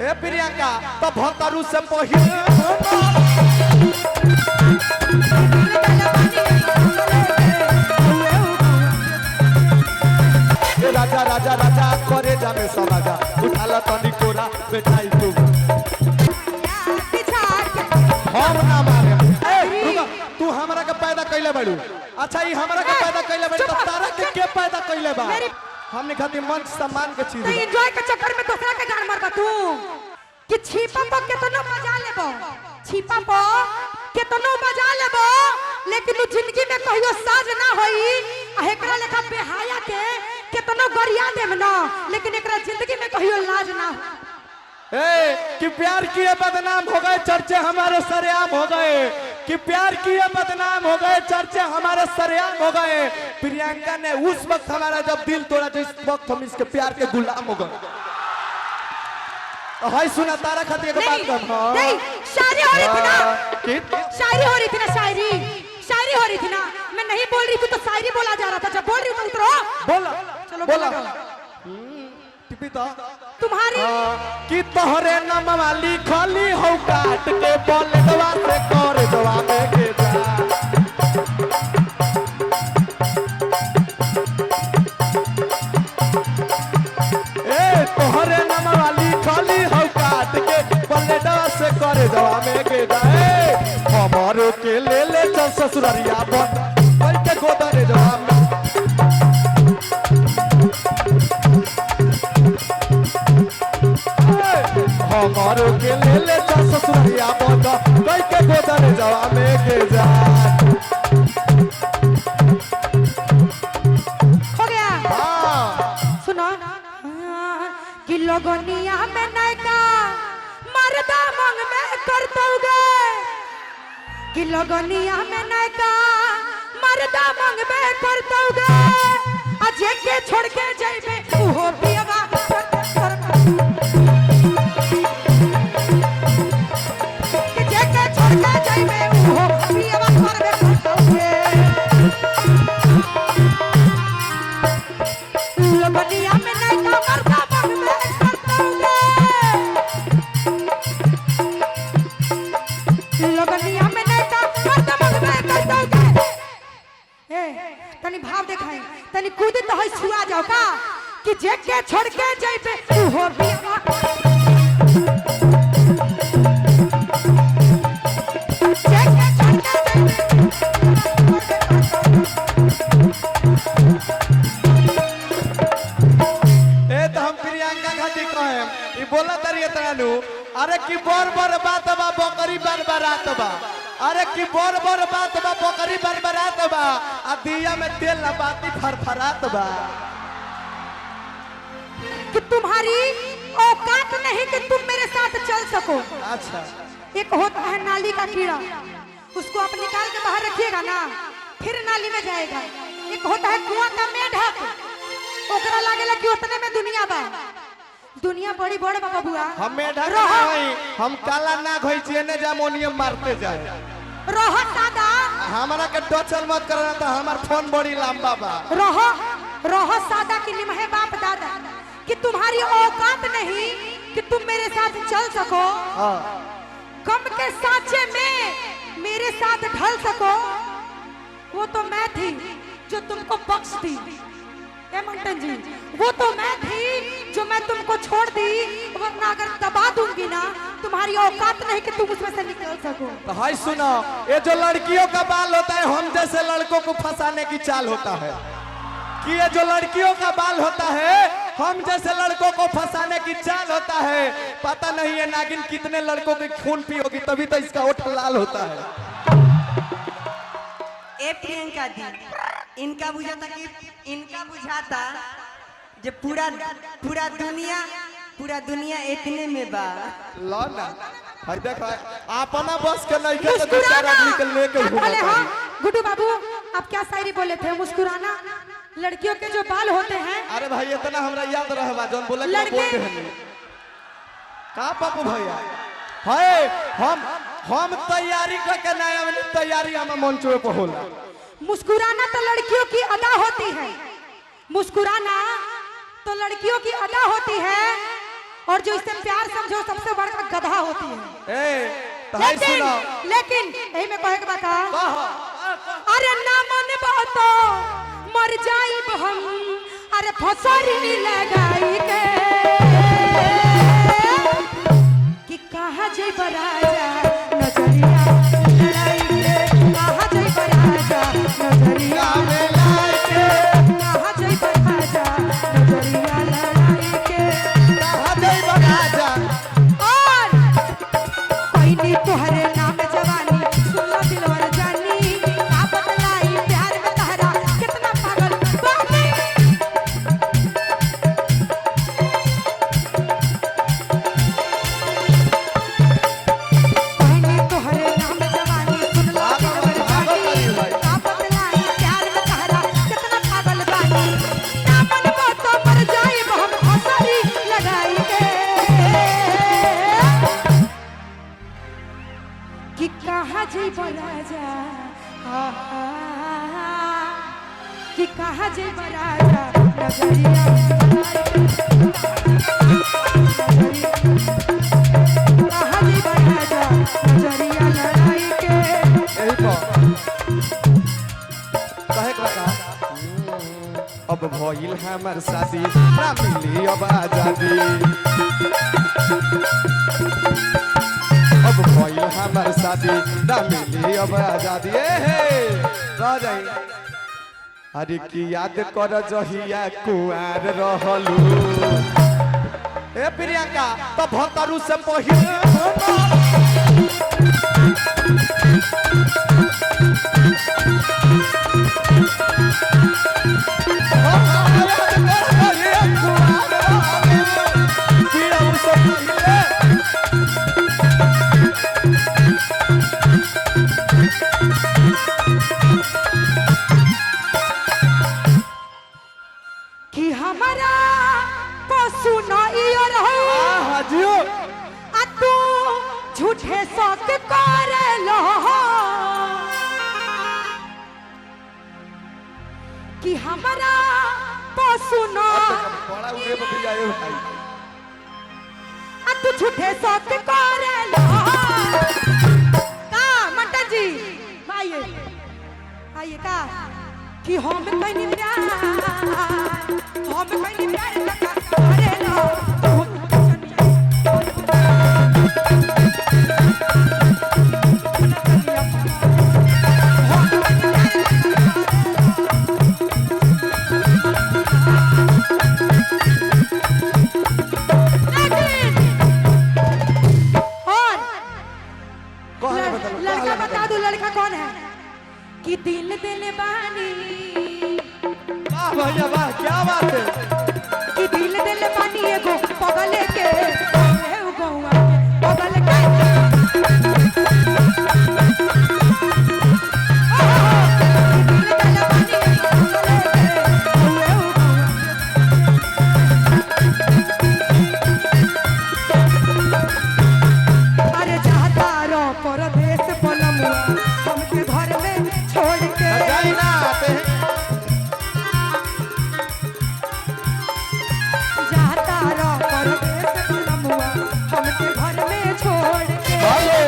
ए प्रियंका तो भतरू से पहिले राजा राजा राजा करे जामे सब राजा उठाला तनी कोरा बेटाई तू हम ना मारे ए रुका तू हमरा के पैदा कइले बाड़ू अच्छा ई हमरा के पैदा कइले बाड़ू त तारा के पैदा कइले बा हमने खातिर मन सम्मान के चीज तो एंजॉय के चक्कर में दूसरा के जान मारबा तू कि छिपा प केतनो मजा लेबो छिपा प केतनो मजा लेबो लेकिन जिंदगी में कहियो साज ना होई आ एकरा लेखा बेहाया के केतनो गरिया देम ना लेकिन एकरा जिंदगी में कहियो लाज ना हो ए कि प्यार किए बदनाम हो गए चर्चे हमारे सरेआम हो गए कि प्यार किए बदनाम हो गए चर्चे हमारे सरेआम हो गए प्रियंका ने उस वक्त हमारा जब दिल तोड़ा जिस वक्त हम इसके प्यार के गुलाम हो गए तो हाय सुना तारा खातिर के बात कर नहीं शायरी हो रही थी ना शायरी हो रही थी ना शायरी हो रही थी ना मैं नहीं बोल रही थी तो शायरी बोला जा रहा था जब बोल रही हूं तो उतरो बोला चलो बोला टिपी तो तुम्हारी कि तोहरे नामवा लिखली हो काट के बोलवा से कर दवा में के जा ए तोहरे नामवा लिखली हो काट के बोलवा से कर दवा में के जा ए हमारो के ले चल ससुररिया बन कर के गोदरे दवा में हमारो के ले चल ससुररिया बन कर के गोदरे दवा में के जा हो गया हां सुनो कि लगनिया में नायका मर्दा मंग में करतोगे कि लगनिया में नायका मर्दा मंग में करतोगे अजे के छोड़ के जाइबे ओहो पियवा कि जे के छोड़ के जाइबे ओहो पियवा करबे करतोगे लगनिया में नायका मर्दा मंग में करतोगे लगनिया में नायका मर्दा मंग में करतोगे ए तनी भाव देखाई तनी कूदी तो है छुआ जाओ का कि जे के छोड़ के जाइबे ओहो बिया जे के छोड़ के जाइबे ए तो हम प्रियंका खातिर कहे ई बोला तरी इतना नु अरे की बर बात बा बकरी बरबरात बा अरे की बर बात बा बकरी बरबरात बा आ दिया में तेल ना बाती फरफरात बा कि तुम्हारी औकात नहीं कि तुम मेरे साथ चल सको अच्छा एक होता है नाली का कीड़ा उसको आप निकाल के बाहर रखिएगा ना फिर नाली में जाएगा एक होता है कुआं का मेढक ओकरा लागेला कि उतने में दुनिया बा दुनिया बड़ी बड़ बा बबुआ हम मेढक नहीं हम काला ना घोई छिए ने जामोनियम मारते जाए रहो सादा हमरा के टचल मत करना तो हमार फोन बड़ी लंबा बा रहो सादा की निमहे बाप दादा कि तुम्हारी औकात नहीं कि तुम मेरे साथ चल सको हां गम के सांचे में मेरे साथ ढल सको वो तो मैं थी जो तुमको बख्श दी ए मंटन जी वो तो मैं थी जो मैं तुमको छोड़ दी वरना अगर दबा दूंगी ना तुम्हारी औकात नहीं कि तुम उसमें से निकल सको तो हाय सुनो ये जो लड़कियों का बाल होता है हम जैसे लड़कों को फंसाने की चाल होता है कि ये जो लड़कियों का बाल होता है हम जैसे लड़कों को फंसाने की चाल होता है पता नहीं है नागिन कितने लड़कों की खून पी होगी तभी तो इसका ओठ लाल होता है ए प्रियंका दी इनका बुझाता जे पूरा दुनिया इतने में बा लो ना हाय देख अपना बस के नहीं के तो दूसरा आदमी के लेके अरे घूमता हाँ गुड्डू बाबू आप क्या शायरी बोले थे मुस्कुराना लड़कियों के जो बाल होते हैं अरे भाई इतना हमरा याद रहबा जोन बोले के लड़के- बोलते हैं का पापू भैया हाय हम तैयारी करके ना आवे तैयारी हम मंच पे होला मुस्कुराना तो लड़कियों की अदा होती है मुस्कुराना तो लड़कियों की अदा होती है और जो इससे प्यार समझो सबसे बड़का गधा होती है। तो हाय सुनो लेकिन यही में कहे के बा का कहो अरे ना मन बातो मर जाइब हम अरे फसरी लगाई के कि कहाँ जइब राजा नजरिया लड़ाई के कहाँ जइब राजा नजरिया लड़ाई के कहाँ जइब राजा नजरिया लड़ाई के कहाँ जइब राजा और कोई नहीं तुहरे नाम जवानी सुनला दिलवर जानी का बतलाई प्यार में तहरा कितना पागल बानी कोई नहीं तुहरे नाम जवानी सुनला दिलवर जानी का बतलाई प्यार में तहरा कितना पागल बानी ना मन को तो मर जाई हम फसरी लगाई के कि कहाँ जइब राजा कि कहाँ जइब राजा नजरिया कहाँ जइब राजा नजरिया लड़ाई के यही तो कहे के बता अब भइल हमर शादी ना मिली अब आजादी अब भइल हमर शादी ना मिली अब आजादी रह जाई अरे की याद कर जहिया कुआर रहलू ए प्रियंका तो भतरू से पहिल कि हमारा पशु नइयो रहो हाजियो आ तू झूठे शौक कर लो कि हमारा पशु न बड़ा उड़े बकरी आए भाई आ तू झूठे शौक कर लो का मंटा जी आइए आइए का कि हम कहीं प्यार लगा करे लो लड़का बता दो लड़का कौन है कि दिल दिल बानी वाह भैया वाह क्या बात है कि दिल दिल बानी एगो पगल के हे गौआ पगल के अरे चाहता रो परदेश पलमुआ हमके घर में छोड़ के जाई ना आते हैं जाता रो परदेश पलमुआ हमके घर में छोड़ के हेलो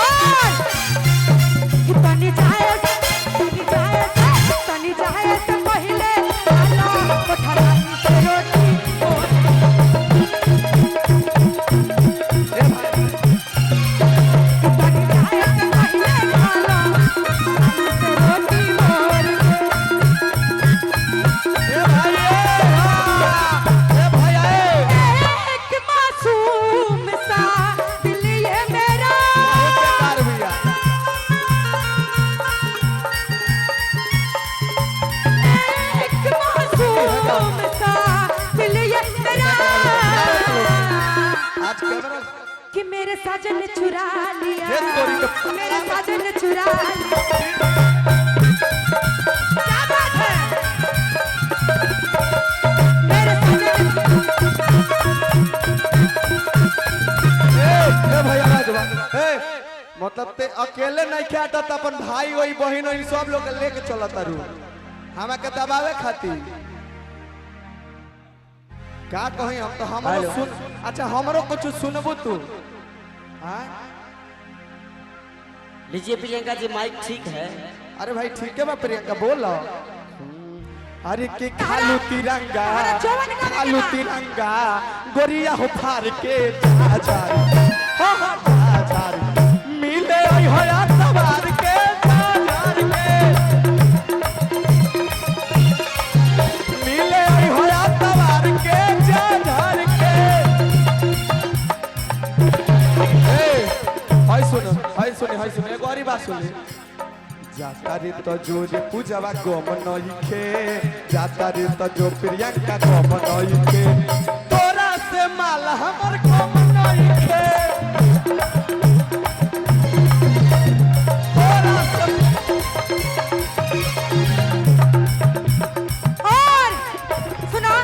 और कि तनी जाए से पहले आलो कोठरा से रोटी ए भाई तनी जाए से पहले आलो से रोटी मोर ए भाई एक मासूम सा दिल ये मेरा बेकार भैया एक मासूम सा दिल ये मेरा आज कैमरा कि मेरे साजन ने चुरा लिया ये तोरी का- मेरे साजन ने चुरा लिया क्या बात है मेरे साजन ए भैया राजवा ए मतलब ते अकेले नहीं खेटा त अपन भाई वही बहन वही सब लोग के लेके चलत रू हमें के दबावे खातिर का कहीं हम तो हमरो सुन। अच्छा हमरो कुछ सुनबू तू। हाँ लीजिए प्रियंका जी माइक ठीक है। अरे भाई ठीक है बा प्रियंका बोलो। अरे के खालू तिरंगा खालू तिरंगा गोरिया हो फार के जा जा मिले हो यार सवार के जा जा मिले हो यार सवार के जा जा हाय सुने एगो और बात सुने। जाता रे तो जो रे पूजवा गम नइखे जाता रे तो जो प्रियंका गम नइखे तोरा से माल हमर गम नइखे तोरा से। और सुना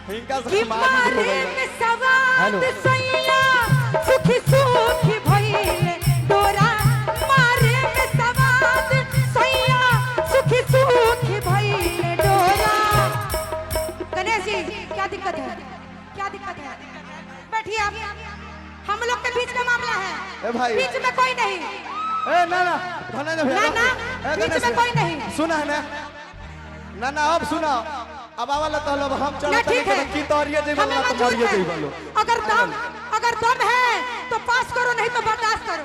हिंका कि से मारे में सवाद सैया सुखी सुखी भइले डोरा मारे में सवाद सैया सुखी सुखी भइले डोरा। गणेश जी क्या दिक्कत है क्या दिक्कत है? बैठिए आप। हम लोग के बीच में मामला है। ए भाई बीच में कोई नहीं। ए ना ना धने दे ना ना बीच में कोई नहीं। सुना है ना ना अब सुना अब आवाला तो लो हम चल ठीक है की तोरिए जे बोला तो मरिए जे बोलो। अगर दम है तो पास करो नहीं तो बर्दाश्त करो।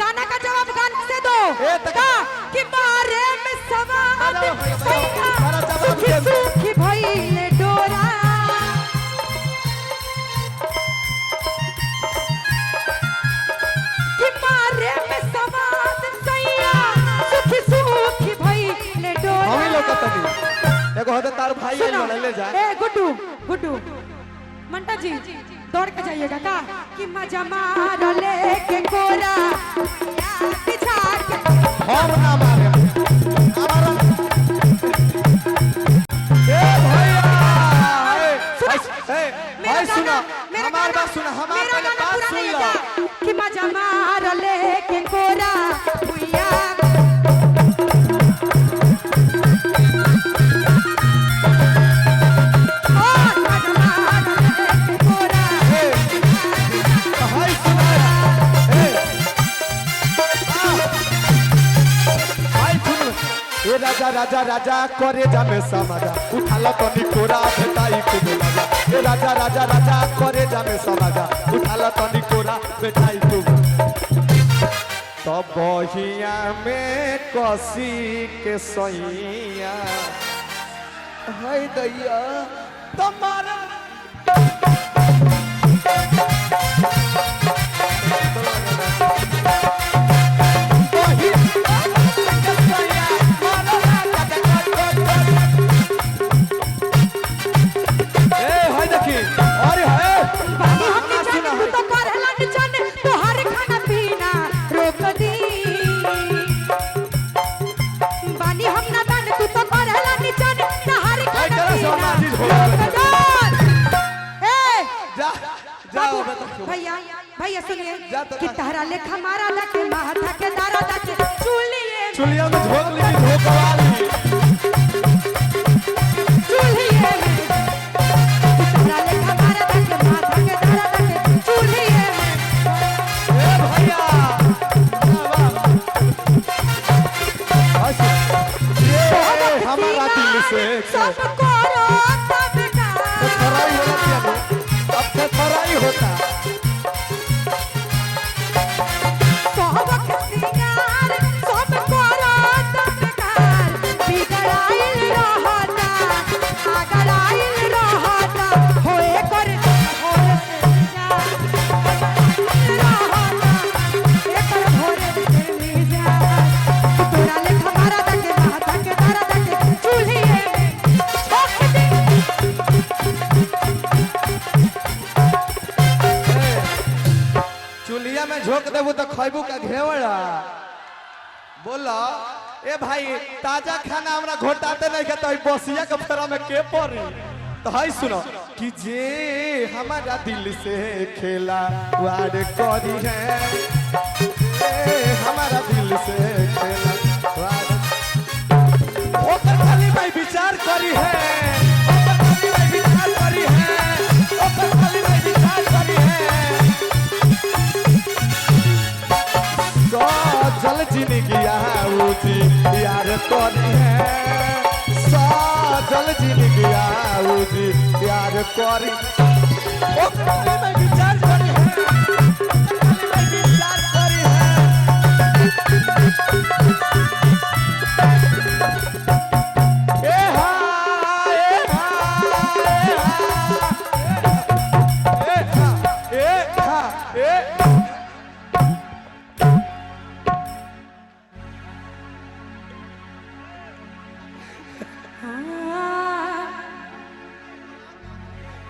गाना का जवाब गाने से दो। का कि मारे में सवाद सैया सुखी सुखी भइले डोरा। कि मारे में सवाद सैया सुखी सुखी भइले डोरा। हम ही लोग तनी एगो होते तार भाई आई वाला ले जा। ए गुड्डू गुड्डू मंटा जी दौड़ के जाइएगा का कि मजा मार लेके कोरा बिछा के हम ना मारे हमारा ए भैया भाई सुना हमार बात सुना हमार पहले बात सुन लो कि मजा मार लेके कोरा भैया। राजा राजा राजा करे जामे समाजा उठाला तो निकोरा बेटाई खूब मजा। ए राजा राजा राजा करे जामे समाजा उठाला तो निकोरा बेटाई खूब। तो बहिया में कसी के सैया है दैया तुम्हारा भैया भैया सुनिए कि तारा लेखा मारा लगे माथा के दारा लगे चुलिए में झोंक ली झोंकवाली चुलिए तारा लेखा मारा लगे माथा के दारा लगे चुलिए ए भैया ये हमारा दिल से सब करो तब का फराई होता अब से फराई होता में झोंक देबू तो खैबू का घेवड़ा बोलो। ए भाई ताजा खाना हमरा घोटाते नहीं के तो बसिया के फेरा में के पड़ी तो है सुनो कि जे हमारा दिल से खेला वार करी है हमारा दिल से खेला वार ओकर खाली भाई विचार करी है ओकर खाली भाई विचार करी है करी है साजल जिंदगी आऊ जी प्यार करी ओ खाली में विचार करी है खाली में विचार करी है ए हा ए हा ए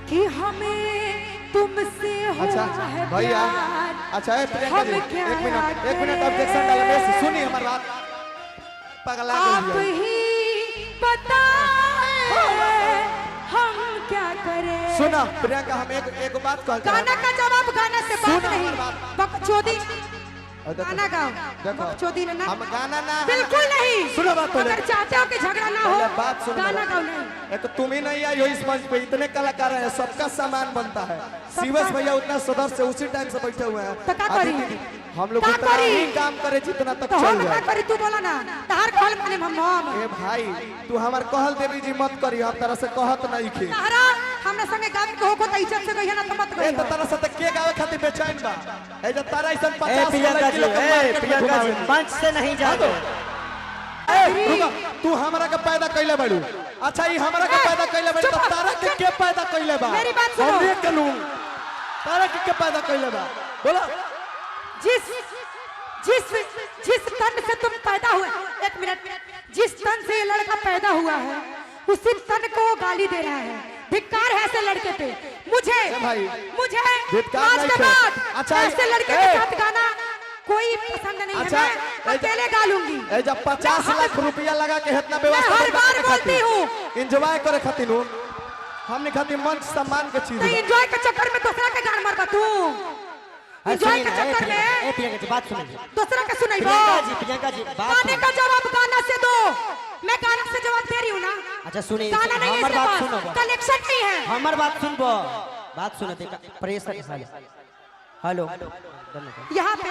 कि हमें तुमसे अच्छा हुआ है भैया प्यार। अच्छा प्रियंका जी हम क्या एक मिनट करें? ऑब्जेक्शन डालने से सुनिए हमारी बात पगला आप गई है। ही बताएं हम क्या करें। सुना प्रियंका हम एक बात कहते हैं गाना का जवाब गाना से बात सुनो नहीं हमारी बात। बकचोदी और देखो, गाना गाओ देखो बकचोदी ना हम गाना ना बिल्कुल नहीं सुनो बात पहले। अगर चाहते हो कि झगड़ा ना हो पहले बात सुनो गाना मेरा। गाओ नहीं एक तुम ही नहीं आई हो इस मंच पे इतने कलाकार हैं सबका सामान बनता है शिवस भैया उतना सदस्य उसी टाइम से बैठे हुए हैं तो क्या करी? अदिति, हम लोग क्या उतना करी? ही काम करे जितना तक तो चल हम क्या जाए करी तू बोला ना तार कहल माने हम ए भाई तू हमार कहल देवी जी मत करी हम तरह से कहत नहीं खे तारा हमरा संगे गावे के होको त इज्जत से कहिया ना त मत ए कहिया तो तरह से के गावे खातिर बेचैन बा ए जो तारा ऐसा ए 50 प्रियंका जी, प्रियंका जी मंच से नहीं जाओगे। ए रुको तू हमरा के पैदा कइले बाड़ू अच्छा ई हमरा के पैदा कइले बाड़ू तो तारा के पैदा कइले बा मेरी बात सुनो। हम के लूं तारा के पैदा कइले बा बोला जिस जिस जिस तन से तुम पैदा हुए एक मिनट जिस तन से ये लड़का पैदा हुआ है उसी तन को वो गाली दे रहा है धिक्कार है ऐसे लड़के पे मुझे भाई, मुझे धिक्कार आज नहीं के थे। बाद अच्छा, ऐसे लड़के ए, के साथ गाना कोई पसंद नहीं अच्छा, है मैं अकेले गा लूंगी ए जब 50 लाख रुपया लगा के इतना मैं व्यवस्था हर बार बोलती हूँ एंजॉय करे खातिर हूं हमने खातिर मंच सम्मान के चीज तो बा। एंजॉय के चक्कर में दूसरा के गान मारबा तू एंजॉय के चक्कर में प्रियंका जी बात सुनिए। दूसरा के सुनाइबो प्रियंका जी बात गाने सुनिए। का जवाब गाना से दो मैं गाना से जवाब दे रही हूँ ना अच्छा सुनिए गाना नहीं है हमार इसके बात पास सुनो कलेक्शन नहीं है हमार बात सुनबो बात सुनो देखा प्रेशर हेलो यहाँ पे